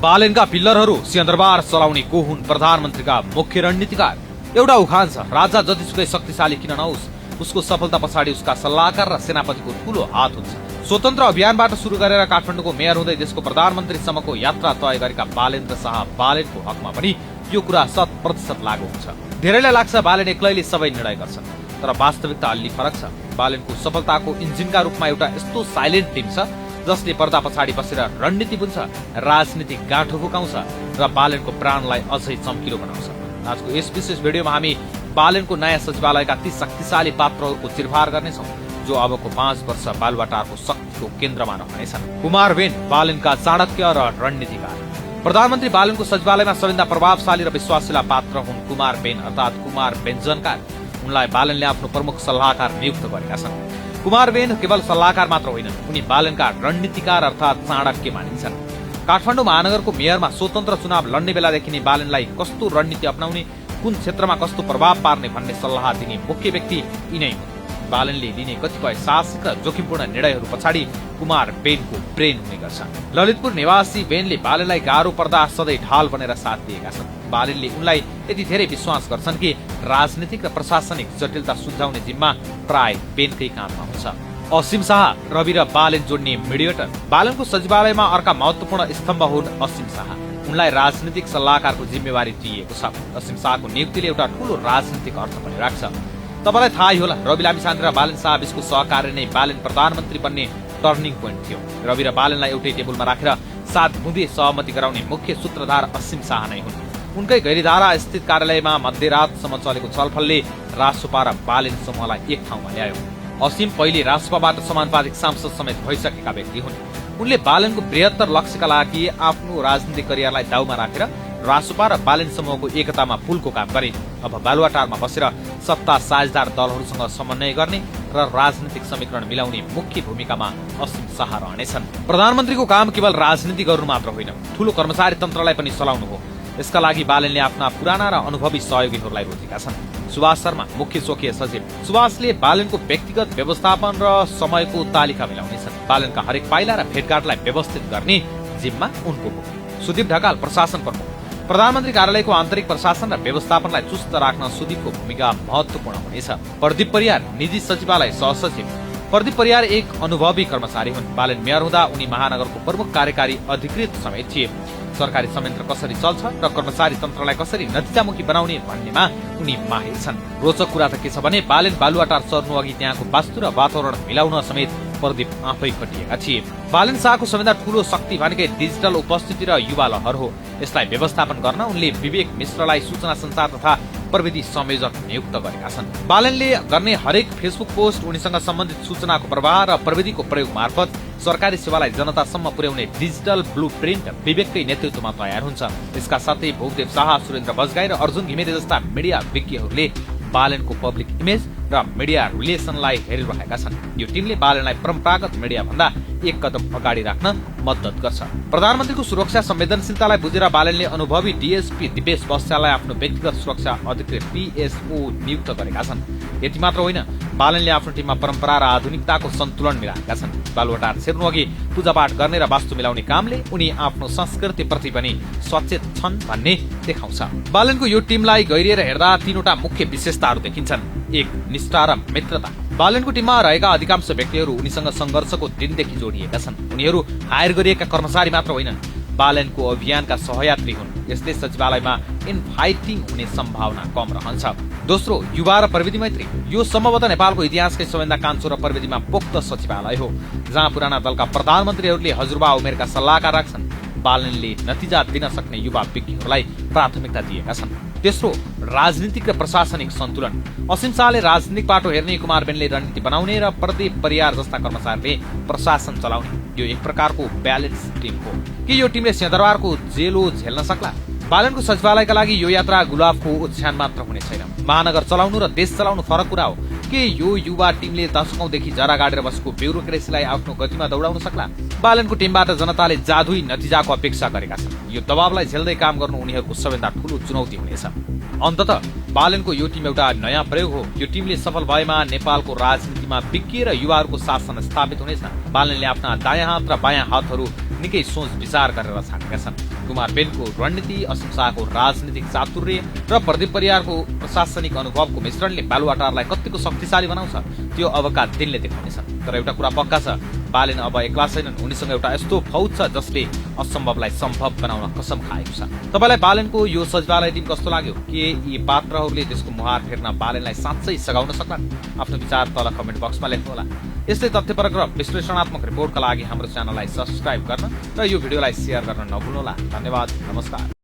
बालेनका पिल्लरहरू सिंहदरबार चलाउने को हुन् प्रधानमन्त्रीका मुख्य रणनीतिकार। एउटा उखान छ, राजा जतिसुकै शक्तिशाली किन नहोस्, उसको सफलता पछाडि उसका सल्लाहकार र सेनापतिको ठूलो हात हुन्छ। स्वतन्त्र अभियानबाट सुरु गरेर काठमाडौँको मेयर हुँदै देशको प्रधानमन्त्रीसम्मको यात्रा तय गरेका बालेन्द्र शाह बालेनको हकमा पनि यो कुरा 100% लागू हुन्छ। धेरैलाई लाग्छ बालेन एक्लैले सबै निर्णय गर्छन्, तर वास्तविकता अलि फरक छ। बालेनको सफलताको इन्जिनका रूपमा एउटा यस्तो साइलेन्ट टिम छ जसले पर्दा पछाडि बसेर रणनीति बुन्छ, राजनीतिक गाँठो फुकाउँछ र बालेनको प्राणलाई अझै चम्किलो बनाउँछ। आजको यस विशेष भिडियोमा हामी बालेनको नयाँ सचिवालयका ती शक्तिशाली पात्रहरूको चिरफार गर्नेछौँ जो अबको 5 वर्ष बालुवाटारको शक्तिको केन्द्रमा रहनेछन्। कुमार बेन बालेनका चाणक्य र रणनीतिकार। प्रधानमन्त्री बालेनको सचिवालयमा सबैभन्दा प्रभावशाली र विश्वासिला पात्र हुन् कुमार बेन अर्थात् कुमार बेन्जनकार। उनलाई बालेनले आफ्नो प्रमुख सल्लाहकार नियुक्त गरेका छन्। कुमार बेन केवल सल्लाहकार मात्र होइनन्, उनी बालेनका रणनीतिकार अर्थात् चाणक्य मानिन्छन्। काठमाडौँ महानगरको मेयरमा स्वतन्त्र चुनाव लड्ने बेलादेखि नै बालेनलाई कस्तो रणनीति अपनाउने, कुन क्षेत्रमा कस्तो प्रभाव पार्ने भन्ने सल्लाह दिने मुख्य व्यक्ति यिनै हुन्। बालेनले लिने कतिपय साहसिक र जोखिमपूर्ण निर्णयहरू पछाडि कुमार बेनको ब्रेन हुने गर्छ। ललितपुर निवासी बेनले बालेनलाई गाह्रो पर्दा सधैँ ढाल बनेर साथ दिएका छन्। बालेनले उनलाई यति धेरै विश्वास गर्छन् कि राजनीतिक र प्रशासनिक जटिलता सुल्झाउने जिम्मा प्राय बेनकै काँधमा हुन्छ। असीम शाह रवि र बालेन जोड्ने मिडिएटर। बालेनको सचिवालयमा अर्का महत्वपूर्ण स्तम्भ हुन् असीम शाह। उनलाई राजनीतिक सल्लाहकारको जिम्मेवारी दिइएको छ। असीम शाहको नियुक्तिले एउटा ठूलो राजनीतिक अर्थ पनि राख्छ। तपाईलाई थाहै होला, रवि लामिछाने र बालेन शाह बीचको सहकार्य नै बालेन प्रधानमन्त्री बन्ने टर्निङ पोइन्ट थियो। रवि र बालेनलाई एउटै टेबलमा राखेर 7 बुँदे सहमति गराउने मुख्य सूत्रधार असीम शाह नै हुन्। उनकै गैरीधारा स्थित कार्यालयमा मध्यरातसम्म चलेको छलफलले रासोपा र बालेन समूहलाई एक ठाउँमा ल्यायो। असीम पहिले रासोपाबाट समानुपातिक सांसद समेत भइसकेका व्यक्ति हुन्। उनले बालेनको बृहत्तर लक्ष्यका लागि आफ्नो राजनीतिक करियरलाई दाउमा राखेर रासोपा र बालेन समूहको एकतामा पुलको काम गरे। अब बालुवाटारमा बसेर सत्ता साझेदार दलहरूसँग समन्वय गर्ने र राजनीतिक समीकरण मिलाउने मुख्य भूमिकामा असीम शाह रहनेछन्। प्रधानमन्त्रीको काम केवल राजनीति गर्नु मात्र होइन, ठूलो कर्मचारी तन्त्रलाई पनि चलाउनु हो। यसका लागि बालेनले आफ्ना पुराना र अनुभवी सहयोगीहरूलाई रोजेका छन्। सुभाष शर्मा मुख्य स्वकीय सचिव। सुभाषले बालेनको व्यक्तिगत व्यवस्थापन र समयको तालिका मिलाउनेछन्। बालेनका हरेक पाइला र भेटघाटलाई व्यवस्थित गर्ने जिम्मा उनको हो। सुदीप ढकाल प्रशासन प्रमुख। प्रधानमन्त्री कार्यालयको आन्तरिक प्रशासन र व्यवस्थापनलाई चुस्त राख्न सुदीपको भूमिका महत्वपूर्ण हुनेछ। प्रदीप परियार निजी सचिवालय सहसचिव। प्रदीप परियार एक अनुभवी कर्मचारी हुन्। बालेन मेयर हुँदा उनी महानगरको प्रमुख कार्यकारी अधिकृत समेत थिए। सरकारी संयन्त्र कसरी चल्छ र कर्मचारी तन्त्रलाई कसरी नतिजामुखी बनाउने भन्नेमा उनी माहिर छन्। रोचक कुरा त के छ भने बालेन बालुवाटार सर्नु अघि त्यहाँको वास्तु र वातावरण मिलाउन समेत प्रदीप आफै खटिएका थिए। बालेन शाहको सबैभन्दा ठूलो शक्ति भनेकै डिजिटल उपस्थिति र युवा लहर हो। यसलाई व्यवस्थापन गर्न उनले विवेक मिश्रलाई सूचना संचार तथा प्रविधि संयोजक नियुक्त गरेका छन्। बालेनले गर्ने हरेक फेसबुक पोस्ट, उनीसँग सम्बन्धित सूचनाको प्रवाह र प्रविधिको प्रयोग मार्फत सरकारी सेवालाई जनतासम्म पुर्याउने डिजिटल ब्लुप्रिन्ट विवेककै नेतृत्वमा तयार हुन्छ। यसका साथै भोगदेव शाह, सुरेन्द्र बजगाई र अर्जुन घिमिरे जस्ता मिडिया विज्ञहरूले बालेनको पब्लिक इमेज र मिडिया रिलेसनलाई हेरिरहेका छन्। यो टिमले बालेनलाई परम्परागत मिडिया भन्दा एक कदम अगाडि राख्न मद्दत गर्छ। प्रधानमन्त्रीको सुरक्षा संवेदनशीलतालाई बुझेर बालेनले अनुभवी डीएसपी दिपेश बस्याललाई आफ्नो व्यक्तिगत सुरक्षा अधिकृत पीएसओ नियुक्त गरेका छन्। यति मात्र होइन, बालेनले आफ्नो टिममा परम्परा र आधुनिकताको सन्तुलन मिलाएका छन्। बालुवाटार छिर्नु अघि पूजापाठ गर्ने र वास्तु मिलाउने कामले उनी आफ्नो संस्कृति प्रति पनि सचेत छन् भन्ने देखाउँछ। बालेनको यो टिमलाई गहिरिएर हेर्दा 3वटा मुख्य विशेषताहरू देखिन्छन्। 1. निष्ठा र मित्रता। बालेनको टिममा रहेका अधिकांश व्यक्तिहरू उनीसँग संघर्षको दिनदेखि जोडिएका छन्। उनीहरू हायर गरिएका कर्मचारी मात्र होइनन्, बालेनको अभियानका सहयात्री हुन्। यसले सचिवालयमा इनफाइटिङ हुने सम्भावना कम रहन्छ। दोस्रो, युवा र प्रविधि मैत्री। यो सम्भवतः नेपालको इतिहासकै सबैभन्दा कान्छो र प्रविधिमा पोख्त सचिवालय हो, जहाँ पुराना दलका प्रधानमन्त्रीहरूले हजुरबा उमेरका सल्लाहकार राख्छन्। बालेनले नतिजा दिन सक्ने युवा विज्ञहरूलाई प्राथमिकता दिएका छन्। तेस्रो, राजनीतिक र प्रशासनिक सन्तुलन। असीम शाहले राजनीतिक पाटो हेर्ने, कुमार बेनले रणनीति बनाउने र प्रदीप परियार जस्ता कर्मचारीले प्रशासन चलाउने। यो एक प्रकारको ब्यालेन्स टिम हो। के यो टिमले सिंहदरबारको जेलो झेल्न सक्ला? बालेनको सचिवालयका लागि यो यात्रा गुलाबको ओछ्यान मात्र हुने छैन। महानगर चलाउनु र देश चलाउनु फरक कुरा हो। के यो युवा टिमले दशकौंदेखि जरा गाडेर बसेको ब्युरोक्रेसीलाई आफ्नो गतिमा दौडाउन सक्ला? बालेनको टिमबाट जनताले जादुई नतिजाको अपेक्षा गरेका छन्। यो दबावलाई झेल्दै काम गर्नु उनीहरूको सबैभन्दा ठूलो चुनौती हुनेछ। अन्ततः बालेनको यो टिम एउटा नयाँ प्रयोग हो। यो टिमले सफल भएमा नेपालको राजनीतिमा विज्ञ र युवाहरूको शासन स्थापित हुनेछ। बालेनले आफ्ना दायाँ हात र बायाँ हातहरू निकै सोच विचार गरेर छानेका छन्। कुमार बेनको रणनीति, असीम शाहको राजनीतिक चातुर्य र प्रदीप परियारको प्रशासनिक अनुभवको मिश्रणले बालुवाटारलाई कतिको शक्तिशाली बनाउँछ त्यो अबका दिनले देखाउनेछ। तर एउटा कुरा पक्का छ, बालेन अब एक्ला छैनन्। उनीसँग एउटा यस्तो फौज छ जसले असम्भवलाई सम्भव बनाउन कसम खाएको छ। तपाईलाई बालेनको यो सचिवालय टिम कस्तो लाग्यो? के यी पात्रहरूले त्यसको मुहार फेर्न बालेनलाई साँच्चै सघाउन सक्लान्? आफ्नो विचार तल कमेन्ट बक्समा लेख्नुहोला। यस्तै तथ्यपरक र विश्लेषणात्मक रिपोर्टका लागि हाम्रो च्यानललाई सब्स्क्राइब गर्न र यो भिडियोलाई शेयर गर्न नभुल्नुहोला। धन्यवाद, नमस्कार।